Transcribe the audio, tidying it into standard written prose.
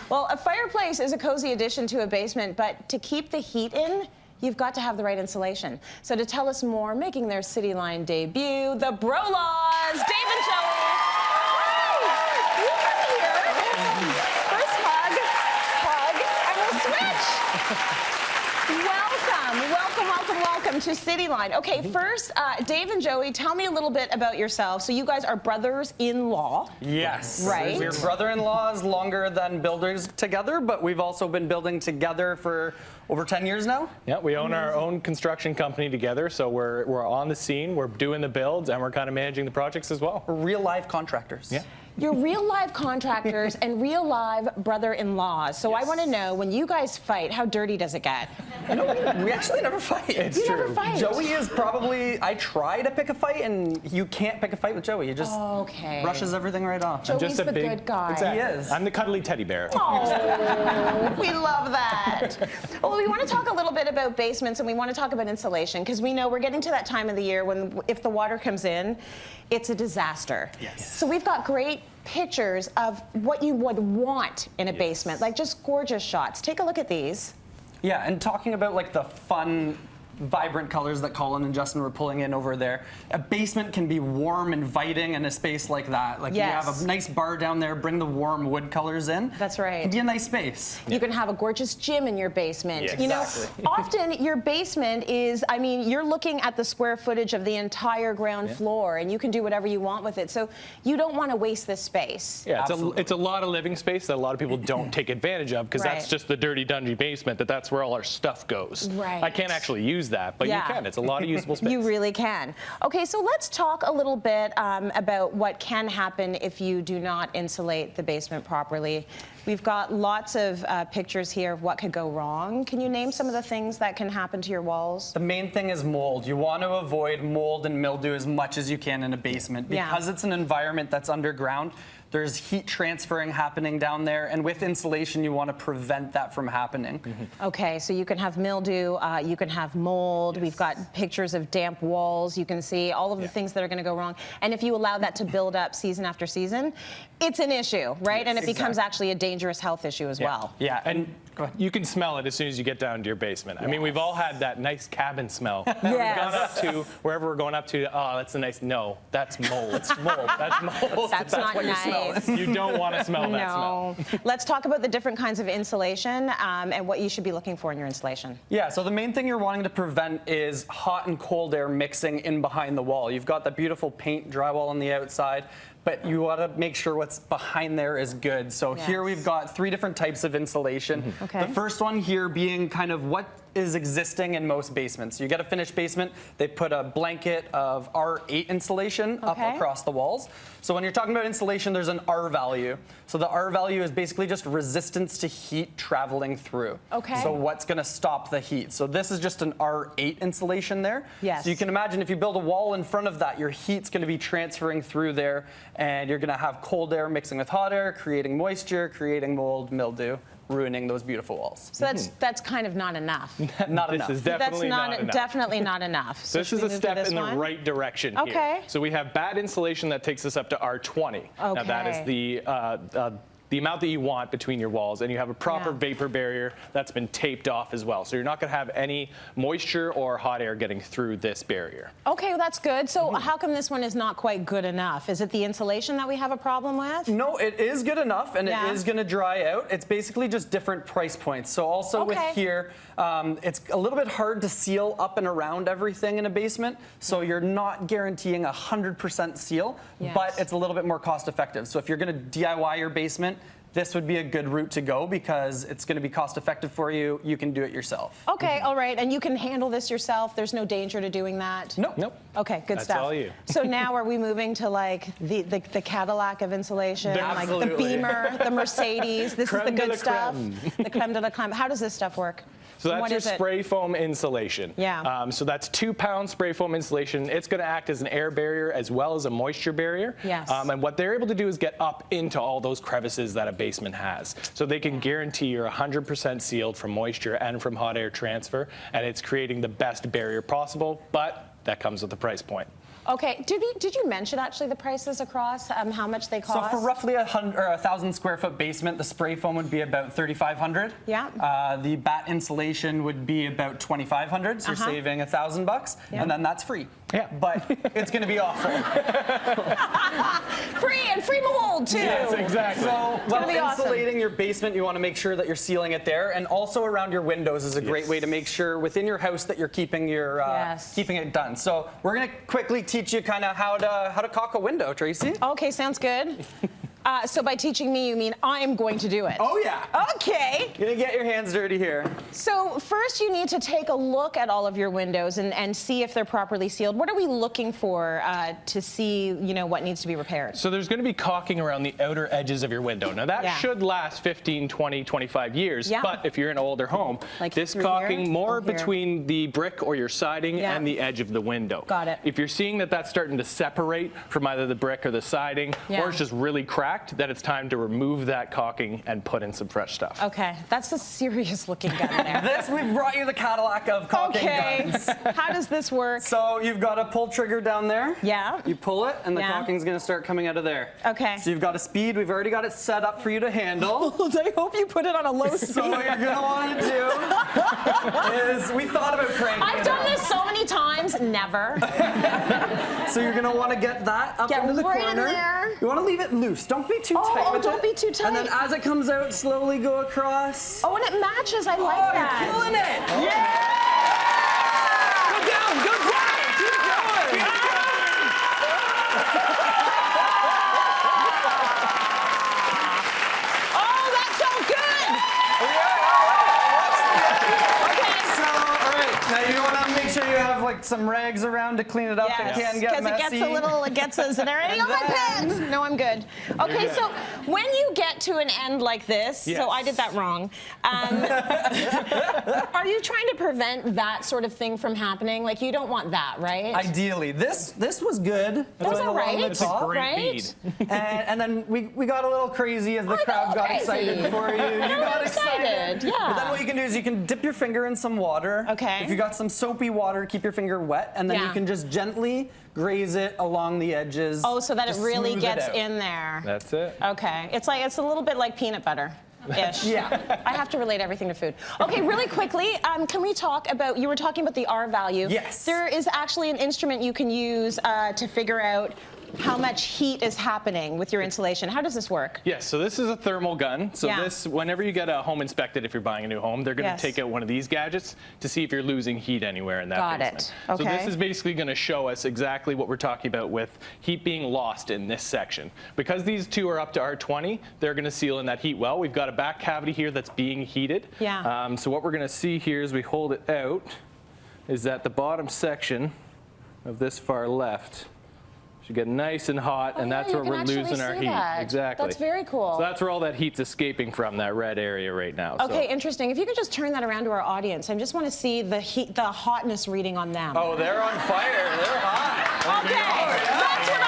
Well, a fireplace is a cozy addition to a basement, but to keep the heat in, you've got to have the right insulation. So to tell us more, making their Cityline debut, the Bro-Laws, Dave and Joey. You come here. First hug, and we'll switch. Welcome to Cityline. Okay, first, Dave and Joey, tell me a little bit about yourselves. So you guys are brothers-in-law. Yes. Right. We're brother-in-laws longer than builders together, but we've also been building together for over 10 years now. Yeah, we own our own construction company together, so we're on the scene, we're doing the builds, and we're kind of managing the projects as well. We're real live contractors. Yeah. You're real live contractors and real live brother-in-laws. So Yes. I want to know, when you guys fight, how dirty does it get? You know, we actually never fight. It's You true. never fight. Joey is probably, I try to pick a fight, and you can't pick a fight with Joey. He just Okay. brushes everything right off. Joey's Just a the big, good guy. Exactly. He is. I'm the cuddly teddy bear. Oh, we love that. Well, we want to talk a little bit about basements, and we want to talk about insulation, because we know we're getting to that time of the year when, if the water comes in, it's a disaster. Yes. So we've got great pictures of what you would want in a basement, like just gorgeous shots. Take a look at these. Yeah, and talking about like the fun, vibrant colors that Colin and Justin were pulling in over there. A basement can be warm, inviting in a space like that. Like Yes. you have a nice bar down there, bring the warm wood colors in. That's right. It'd be a nice space. You can have a gorgeous gym in your basement. Yeah, you know, exactly. often your basement is, I mean, you're looking at the square footage of the entire ground floor, and you can do whatever you want with it. So you don't want to waste this space. Yeah, Absolutely. it's a lot of living space that a lot of people don't take advantage of, because that's Right. just the dirty, dungy basement, that's where all our stuff goes. Right. I can't actually use that, but Yeah. you can. It's a lot of usable space. You really can. Okay, so let's talk a little bit about what can happen if you do not insulate the basement properly. We've got lots of pictures here of what could go wrong. Can you name some of the things that can happen to your walls? The main thing is mold. You want to avoid mold and mildew as much as you can in a basement. Yeah. Because it's an environment that's underground, there's heat transferring happening down there, and with insulation, you want to prevent that from happening. Okay, so you can have mildew, you can have mold. We've got pictures of damp walls. You can see all of the things that are going to go wrong. And if you allow that to build up season after season, it's an issue, right? And it becomes actually a dangerous health issue as well. Yeah, and go ahead. You can smell it as soon as you get down to your basement. I mean, we've all had that nice cabin smell. We've gone up to, wherever we're going up to, oh, that's a nice, no, that's mold. It's mold. That's mold. That's not what you're nice. smelling. You don't want to smell that No. smell. Let's talk about the different kinds of insulation and what you should be looking for in your insulation. Yeah, so the main thing you're wanting to prevent is hot and cold air mixing in behind the wall. You've got the beautiful paint drywall on the outside, but you want to make sure what's behind there is good. So here we've got 3 different types of insulation. Okay. The first one here being kind of what is existing in most basements. You get a finished basement, they put a blanket of R8 insulation up across the walls. So when you're talking about insulation, there's an R value. So the R value is basically just resistance to heat traveling through. Okay. So what's going to stop the heat? So this is just an R8 insulation there. Yes. So you can imagine if you build a wall in front of that, your heat's going to be transferring through there, and you're going to have cold air mixing with hot air, creating moisture, creating mold, mildew, ruining those beautiful walls. So that's kind of not enough. Not enough. This is definitely not enough. Definitely not enough. So This should is we a move to step this in the one? right direction Okay. here. So we have bad insulation that takes us up to R20. Now that is the amount that you want between your walls, and you have a proper vapor barrier that's been taped off as well. So you're not going to have any moisture or hot air getting through this barrier. Okay, well, that's good. So how come this one is not quite good enough? Is it the insulation that we have a problem with? No, it is good enough, and Yeah. it is going to dry out. It's basically just different price points. So also with here, it's a little bit hard to seal up and around everything in a basement. So you're not guaranteeing 100% seal, but it's a little bit more cost effective. So if you're going to DIY your basement, this would be a good route to go because it's going to be cost effective for you. You can do it yourself. Okay, all right. And you can handle this yourself? There's no danger to doing that? Nope. Nope. Okay, good That's stuff. all you. So now are we moving to like the Cadillac of insulation? Like the Absolutely. Beamer, the Mercedes? This is the Creme de good la stuff? creme. The creme de la creme. How does this stuff work? So that's What your is it? spray foam insulation. Yeah. So that's 2-pound spray foam insulation. It's going to act as an air barrier as well as a moisture barrier. Yes. And what they're able to do is get up into all those crevices that a basement has. So they can guarantee you're 100% sealed from moisture and from hot air transfer, and it's creating the best barrier possible, but that comes with a price point. Okay. Did you mention actually the prices across? How much they cost? So for roughly a 1,000 square foot basement, the spray foam would be about $3,500. Yeah. The bat insulation would be about $2,500. So you're saving $1,000, and then that's free. Yeah. But it's going to be awful. Free mold too. Yes, exactly. So while insulating awesome. your basement, you want to make sure that you're sealing it there, and also around your windows is a great way to make sure within your house that you're keeping your keeping it done. So we're going to quickly teach you kind of how to caulk a window, Tracy. Okay, sounds good. So by teaching me, you mean I'm going to do it? Oh yeah. Okay. You're gonna get your hands dirty here. So first you need to take a look at all of your windows and see if they're properly sealed. What are we looking for to see, what needs to be repaired? So there's going to be caulking around the outer edges of your window. Now that should last 15, 20, 25 years, but if you're in an older home, like this caulking more between the brick or your siding and the edge of the window. Got it. If you're seeing that that's starting to separate from either the brick or the siding, or it's just really cracked, that it's time to remove that caulking and put in some fresh stuff. Okay, that's a serious looking gun there. We've brought you the Cadillac of caulking guns. How does this work? So you've got a pull trigger down there. Yeah. You pull it, and the caulking's gonna start coming out of there. Okay. So you've got a speed. We've already got it set up for you to handle. I hope you put it on a low speed. So what you're gonna want to do is, we thought about cranking I've done this so many times, never. So you're gonna want to get that up into the right corner. in there. You want to leave it loose. Don't be too tight with it. Don't be too tight. And then as it comes out, slowly go across. Oh, and it matches. I like that. You're killing it. Yeah! Go down. Keep going. Oh, that's so good. Okay. So, all right. Now you want to make sure you have like some rags around to clean it up. It can get messy. Because it gets us, and there ain't on my pants. No, I'm good. Okay, so when you get to an end like this, so I did that wrong. Are you trying to prevent that sort of thing from happening? Like, you don't want that, right? Ideally, this was good. That was all right. It's a great right? bead. And then we got a little crazy as the crowd got excited for you. You got excited. Yeah. But then what you can do is you can dip your finger in some water. Okay. If you got some soapy water, keep your finger wet, and then you can just gently graze it along the edges. Oh, so that it really gets out. in there. That's it. Okay. It's a little bit like peanut butter. Ish. Yeah. I have to relate everything to food. Okay, really quickly, can we talk about, you were talking about the R value. Yes. There is actually an instrument you can use to figure out how much heat is happening with your insulation. How does this work? Yes, so this is a thermal gun. So this, whenever you get a home inspected, if you're buying a new home, they're going to take out one of these gadgets to see if you're losing heat anywhere in that basement. Got it. Okay. So this is basically going to show us exactly what we're talking about with heat being lost in this section. Because these two are up to R20, they're going to seal in that heat well. We've got a back cavity here that's being heated. Yeah. So what we're going to see here as we hold it out is that the bottom section of this far left should get nice and hot, and that's where we're losing our heat. Exactly. That's very cool. So that's where all that heat's escaping from, that red area right now. Okay, interesting. If you could just turn that around to our audience, I just want to see the heat, the hotness reading on them. Oh, they're on fire. They're hot. Okay, that's what